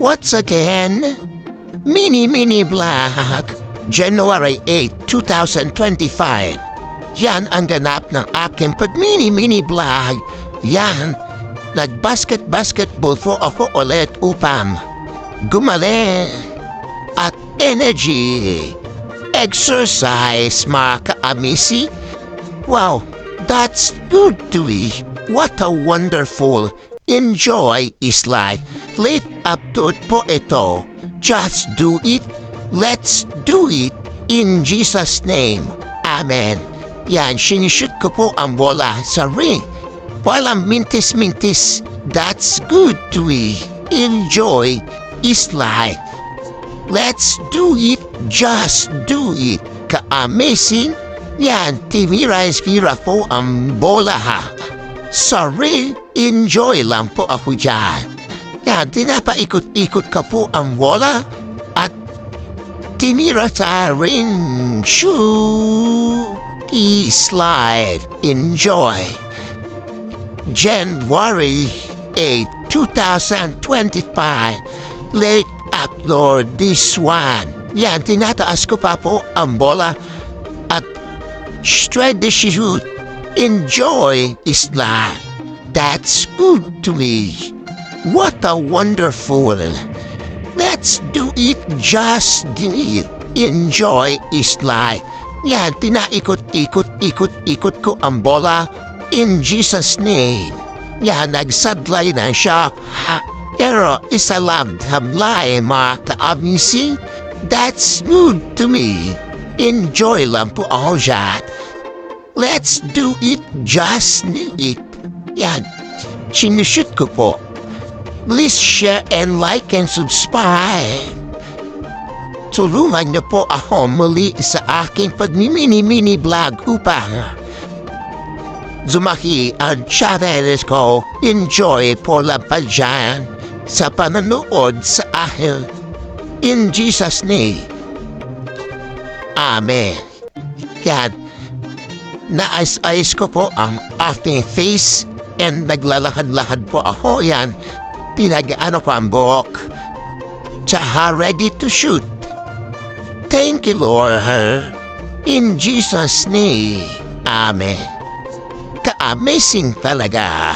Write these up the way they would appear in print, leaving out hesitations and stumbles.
Once again, Mini Vlog, January 8, 2025. Yan ang ganap ng aking pag-mini vlog. Yan, nag-basketball po ako ulit upang gumaling at energy. Exercise, mga ka-amisi. Wow, that's good to me. What a wonderful enjoy is life. Late up to it po ito. Just do it. Let's do it in Jesus' name. Amen. Yan, sinishoot ko po ang bola sa ring. Walang mintis-mintis. That's good to me. Enjoy is life. Let's do it. Just do it. Ka-amazing. Yan, tira po ang bola ha. Sorry, enjoy lang po ako dyan. Yan, tinapaikot-ikot ka po ang bola at tinira sa ring. Shoot. Slide. Enjoy. January 8, 2025. Late upload this one. Yan, tinataas ko pa po ang bola at straight the shoot. Enjoy is life. That's good to me. What a wonderful. Let's do it, just do it. Enjoy is life. Yan, tinaikot-ikot ko ang bola in Jesus' name. Yan, nagsadlay na siya. Pero isa lang hamlay, mga ka-amisi. That's good to me. Enjoy lang po ako dyan. Let's do it, just do it. Yan, sinushoot ko po. Please share and like and subscribe. Tulungan niyo po ako muli sa aking pag-mini vlog upang lumaki ang channel ko. Enjoy po lang pa dyan sa pananood sa akin. In Jesus' name. Amen. Yan. Naayos ko po ang aking face and naglalakad-lakad po ako. Yan. Pinag-ano ko ang buhok. Tsaka ready to shoot. Thank you, Lord. In Jesus' name. Amen. Ka-amazing talaga.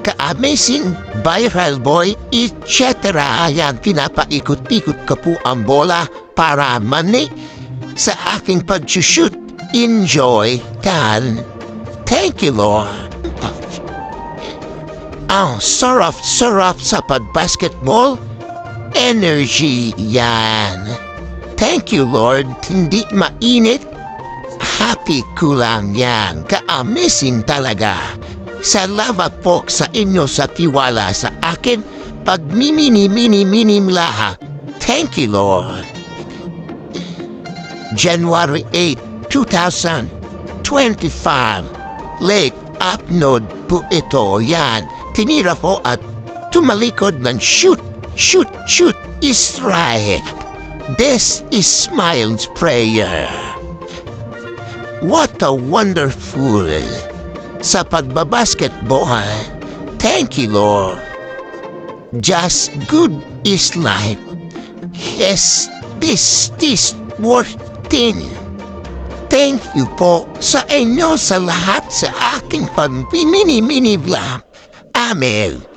Ka-amazing viral boy, etc. Ayan, pinapaikot-ikot ka po ang bola para mani sa aking pag-shoot. Enjoy, kan. Thank you, Lord. Ang sarap sa pag-basketball. Energy yan. Thank you, Lord. Hindi mainit. Happy ko lang yan. Ka-amazing talaga. Salamat po sa inyo sa tiwala sa akin. Pag-mini lahat. Thank you, Lord. January 8, 2025. Late upload po ito. Yan. Tinira po at tumalikod ng shoot is right. This is Smiles Prayer. What a wonderful sa pagbabasketball. Thank you, Lord. Just good is life. Yes, this worth thing. Thank you po sa inyo sa lahat sa aking pag-mini vlog. Amen.